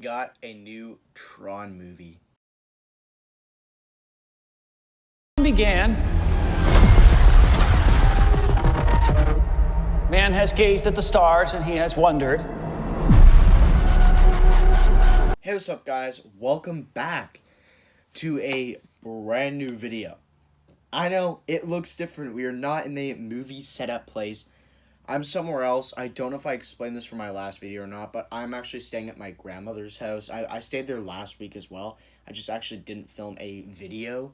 Got a new Tron movie. Began. Man has gazed at the stars and he has wondered. Hey, what's up, guys? Welcome back to a brand new video. I know it looks different. We are not in the movie setup place. I'm somewhere else. I don't know if I explained this from my last video or not, but I'm actually staying at my grandmother's house. I stayed there last week as well. I just actually didn't film a video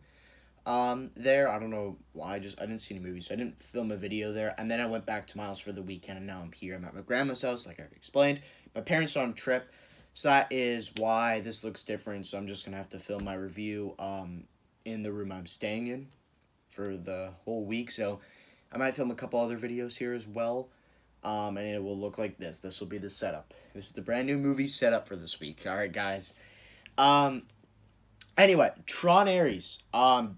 there. I don't know why. I didn't see any movies, so I didn't film a video there. And then I went back to my house for the weekend, and now I'm here. I'm at my grandma's house, like I already explained. My parents are on a trip, so that is why this looks different. So I'm just gonna have to film my review in the room I'm staying in for the whole week. So I might film a couple other videos here as well. And it will look like this. This will be the setup. This is the brand new movie setup for this week. All right, guys. Anyway, Tron Ares.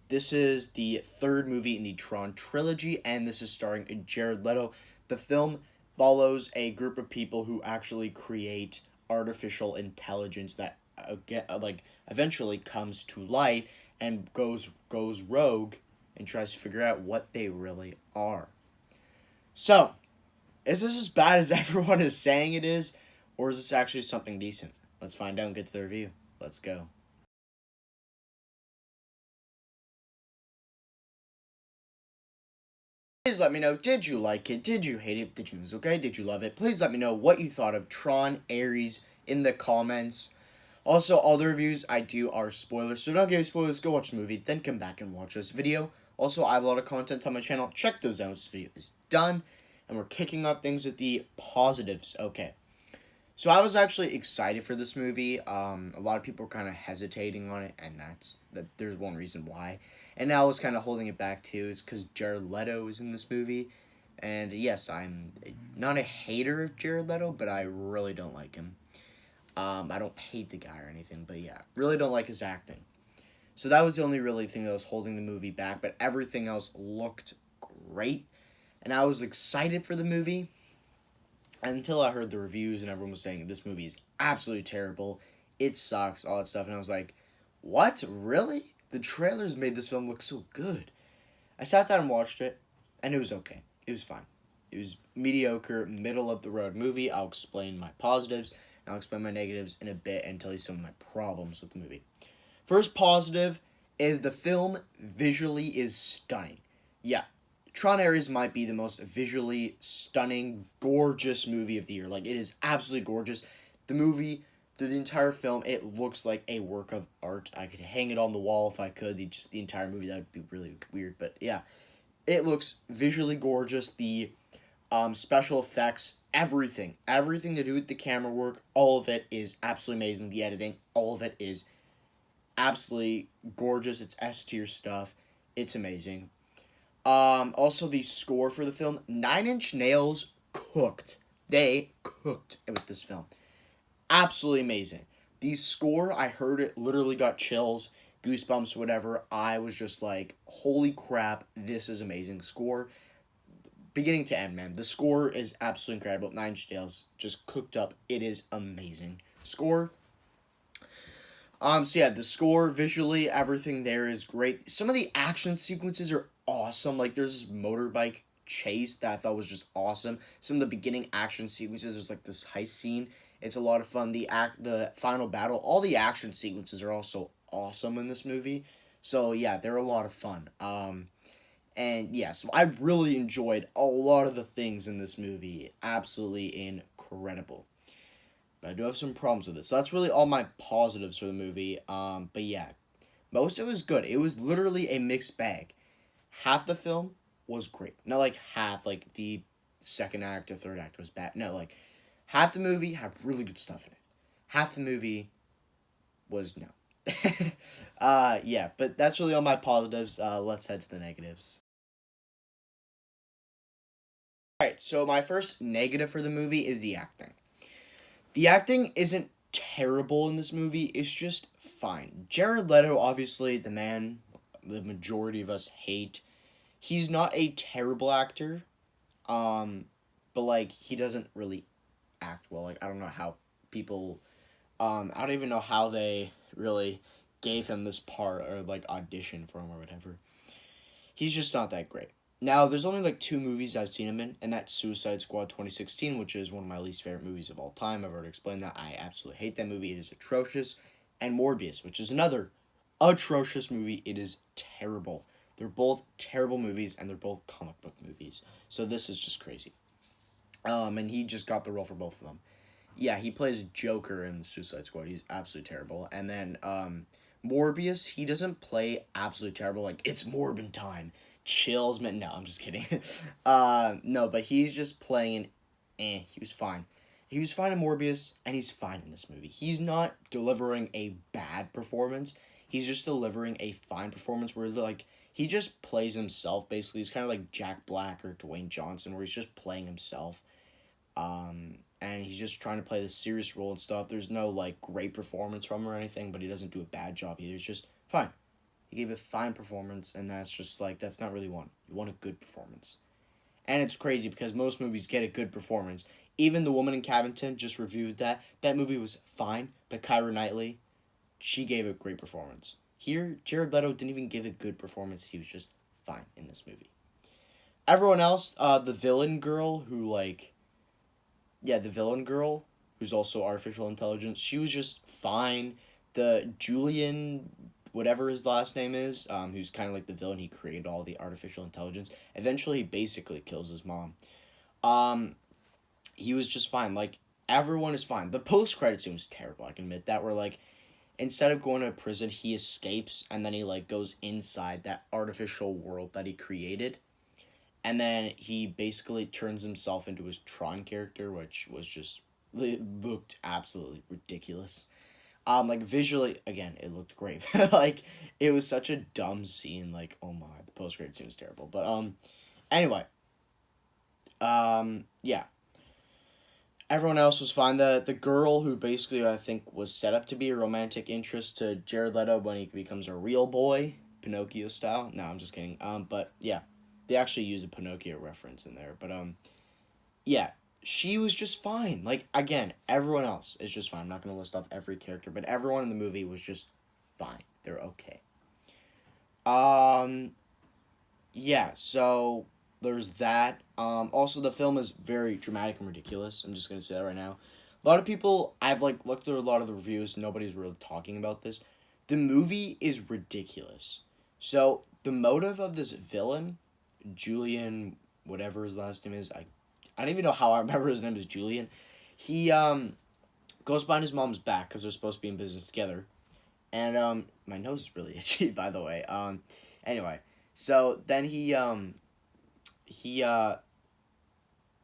This is the third movie in the Tron trilogy, and this is starring Jared Leto. The film follows a group of people who actually create artificial intelligence that eventually comes to life and goes rogue and tries to figure out what they really are. So, is this as bad as everyone is saying it is, or is this actually something decent? Let's find out and get to the review. Let's go. Please let me know, did you like it? Did you hate it? Did you was okay? Did you love it? Please let me know what you thought of Tron Ares in the comments. Also, all the reviews I do are spoilers, so don't give me spoilers. Go watch the movie, then come back and watch this video. Also, I have a lot of content on my channel. Check those out. This video is done, and we're kicking off things with the positives. Okay. So I was actually excited for this movie. A lot of people were kind of hesitating on it, and there's one reason why. And now I was kind of holding it back too, is because Jared Leto is in this movie. And yes, I'm not a hater of Jared Leto, but I really don't like him. I don't hate the guy or anything, but yeah, really don't like his acting. So that was the only really thing that was holding the movie back, but everything else looked great. And I was excited for the movie until I heard the reviews and everyone was saying this movie is absolutely terrible. It sucks, all that stuff. And I was like, what? Really? The trailers made this film look so good. I sat down and watched it, and it was okay. It was fine. It was mediocre, middle-of-the-road movie. I'll explain my positives, and I'll explain my negatives in a bit and tell you some of my problems with the movie. First positive is the film visually is stunning. Yeah, Tron Ares might be the most visually stunning, gorgeous movie of the year. Like, it is absolutely gorgeous. The movie, through the entire film, it looks like a work of art. I could hang it on the wall if I could. The entire movie, that would be really weird. But yeah, it looks visually gorgeous. The special effects, everything to do with the camera work, all of it is absolutely amazing. The editing, all of it is absolutely gorgeous. It's S-tier stuff. It's amazing. Also, the score for the film, Nine Inch Nails cooked. They cooked with this film. Absolutely amazing. The score, I heard it, literally got chills, goosebumps, whatever. I was just like, holy crap, this is amazing. Score, beginning to end, man. The score is absolutely incredible. Nine Inch Nails just cooked up. It is amazing. Score. So yeah, the score, visually, everything there is great. Some of the action sequences are awesome. Like, there's this motorbike chase that I thought was just awesome. Some of the beginning action sequences, there's like this heist scene. It's a lot of fun. The final battle, all the action sequences are also awesome in this movie. So yeah, they're a lot of fun. And yeah, so I really enjoyed a lot of the things in this movie. Absolutely incredible. But I do have some problems with it. So that's really all my positives for the movie. But yeah, most of it was good. It was literally a mixed bag. Half the film was great. Not like half, like the second act or third act was bad. No, like half the movie had really good stuff in it. Half the movie was no. Yeah, but that's really all my positives. Let's head to the negatives. Alright, so my first negative for the movie is the acting. The acting isn't terrible in this movie, it's just fine. Jared Leto, obviously, the man the majority of us hate. He's not a terrible actor, but, like, he doesn't really act well. Like, I don't know how people I don't even know how they really gave him this part or like audition for him or whatever. He's just not that great. Now, there's only like two movies I've seen him in, and that's Suicide Squad 2016, which is one of my least favorite movies of all time. I've already explained that. I absolutely hate that movie. It is atrocious. And Morbius, which is another atrocious movie. It is terrible. They're both terrible movies, and they're both comic book movies. So this is just crazy. And he just got the role for both of them. Yeah, he plays Joker in Suicide Squad. He's absolutely terrible. And then Morbius, he doesn't play absolutely terrible. Like, it's Morbin time. Chills, man. No, I'm just kidding. No, but he's just playing he was fine. He was fine in Morbius, and he's fine in this movie. He's not delivering a bad performance. He's just delivering a fine performance where, like, he just plays himself, basically. He's kind of like Jack Black or Dwayne Johnson, where he's just playing himself. And he's just trying to play this serious role and stuff. There's no, like, great performance from him or anything, but he doesn't do a bad job either. It's just fine. He gave a fine performance, and that's just, like, that's not really one. You want a good performance. And it's crazy because most movies get a good performance. Even The Woman in Cabinton just reviewed that. That movie was fine, but Keira Knightley, she gave a great performance. Here, Jared Leto didn't even give a good performance. He was just fine in this movie. Everyone else, the villain girl who, like... Yeah, the villain girl, who's also artificial intelligence, she was just fine. The Julian, whatever his last name is, who's kind of like the villain, he created all the artificial intelligence. Eventually, he basically kills his mom. He was just fine. Like, everyone is fine. The post-credit scene was terrible, I can admit that, where, like, instead of going to prison, he escapes, and then he, like, goes inside that artificial world that he created. And then he basically turns himself into his Tron character, which was just, it looked absolutely ridiculous. Like, visually, again, it looked great. Like, it was such a dumb scene. Like, oh my, the post-credit scene was terrible. But, anyway. Yeah. Everyone else was fine. The girl who basically, I think, was set up to be a romantic interest to Jared Leto when he becomes a real boy, Pinocchio style. No, I'm just kidding. But, yeah. They actually use a Pinocchio reference in there. But, yeah. She was just fine. Like, again, everyone else is just fine. I'm not going to list off every character, but everyone in the movie was just fine. They're okay. Yeah, so there's that. Also, the film is very dramatic and ridiculous. I'm just going to say that right now. A lot of people, I've, like, looked through a lot of the reviews. Nobody's really talking about this. The movie is ridiculous. So, the motive of this villain, Julian, whatever his last name is, I don't even know how I remember his name is Julian. He goes behind his mom's back because they're supposed to be in business together. And my nose is really itchy, by the way. Anyway, so then he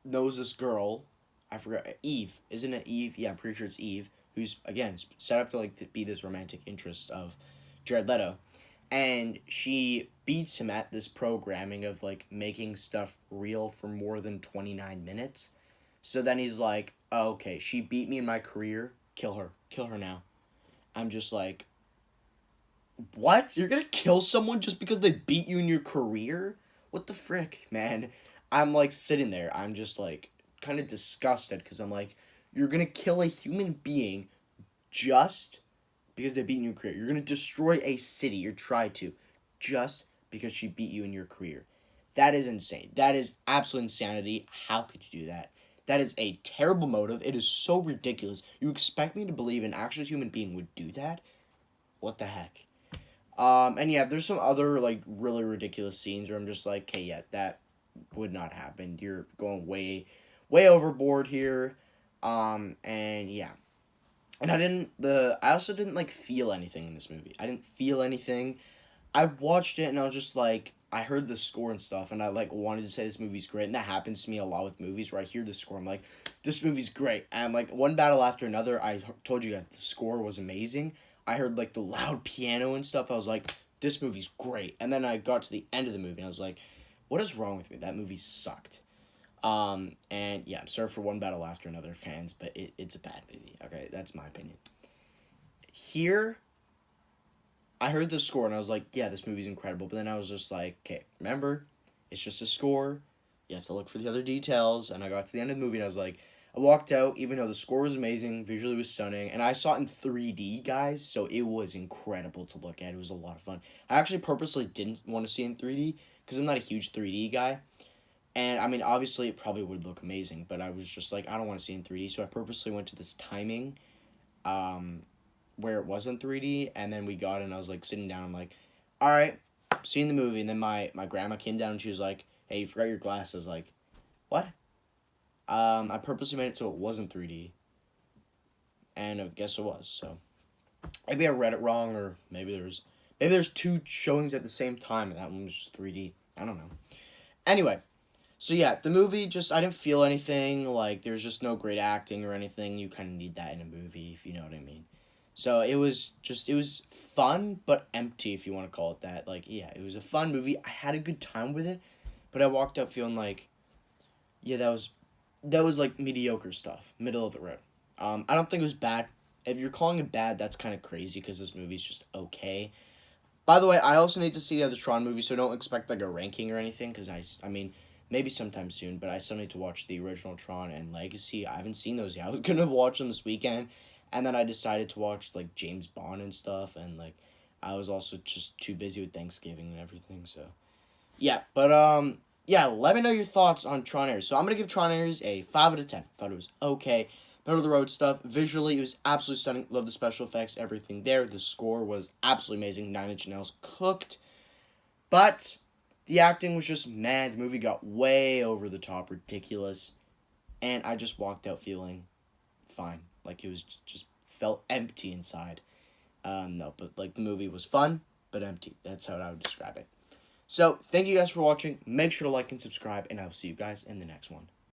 knows this girl. I forgot, Eve. Isn't it Eve? Yeah, I'm pretty sure it's Eve, who's again set up to like to be this romantic interest of Jared Leto. And she beats him at this programming of, like, making stuff real for more than 29 minutes. So then he's like, oh, okay, she beat me in my career. Kill her. Kill her now. I'm just like, what? You're gonna kill someone just because they beat you in your career? What the frick, man? I'm, like, sitting there. I'm just, like, kind of disgusted because I'm like, you're gonna kill a human being just because they beat you in your career. You're going to destroy a city, or try to, just because she beat you in your career. That is insane. That is absolute insanity. How could you do that? That is a terrible motive. It is so ridiculous. You expect me to believe an actual human being would do that? What the heck? And yeah, there's some other, like, really ridiculous scenes where I'm just like, okay, yeah, that would not happen. You're going way, way overboard here. And yeah. And I also didn't, like, feel anything in this movie. I didn't feel anything. I watched it, and I was just, like, I heard the score and stuff, and I, like, wanted to say this movie's great, and that happens to me a lot with movies, where I hear the score, I'm like, this movie's great, and, like, one battle after another, I told you guys, the score was amazing. I heard, like, the loud piano and stuff, I was like, this movie's great, and then I got to the end of the movie, and I was like, what is wrong with me? That movie sucked. And yeah, I'm sorry for one battle after another, fans, but it's a bad movie. Okay, that's my opinion. Here, I heard the score and I was like, yeah, this movie's incredible. But then I was just like, okay, remember, it's just a score. You have to look for the other details. And I got to the end of the movie and I was like, I walked out, even though the score was amazing, visually was stunning, and I saw it in 3D, guys, so it was incredible to look at. It was a lot of fun. I actually purposely didn't want to see it in 3D because I'm not a huge 3D guy. And I mean, obviously, it probably would look amazing, but I was just like, I don't want to see it in 3D, so I purposely went to this timing where it wasn't 3D, and then we got it, and I was like sitting down, I'm like, all right, seeing the movie, and then my grandma came down, and she was like, hey, you forgot your glasses. Like, what? I purposely made it so it wasn't 3D, and I guess it was. So maybe I read it wrong, or maybe there's two showings at the same time, and that one was just 3D. I don't know. Anyway, so yeah, the movie just I didn't feel anything. Like there's just no great acting or anything. You kind of need that in a movie, if you know what I mean. So it was fun but empty, if you want to call it that. Like yeah, it was a fun movie. I had a good time with it, but I walked out feeling like yeah, that was like mediocre stuff, middle of the road. I don't think it was bad. If you're calling it bad, that's kind of crazy because this movie's just okay. By the way, I also need to see the other Tron movie, so don't expect like a ranking or anything. Because I mean, maybe sometime soon, but I still need to watch the original Tron and Legacy. I haven't seen those yet. I was gonna watch them this weekend, and then I decided to watch like James Bond and stuff, and like I was also just too busy with Thanksgiving and everything. So yeah, but yeah, let me know your thoughts on Tron Ares. So I'm gonna give Tron Ares a 5 out of 10. Thought it was okay. Middle of the road stuff. Visually, it was absolutely stunning. Love the special effects, everything there. The score was absolutely amazing. Nine Inch Nails cooked. But the acting was just mad. The movie got way over the top, ridiculous. And I just walked out feeling fine. Like it was just felt empty inside. No, but like the movie was fun, but empty. That's how I would describe it. So, thank you guys for watching. Make sure to like and subscribe, and I'll see you guys in the next one.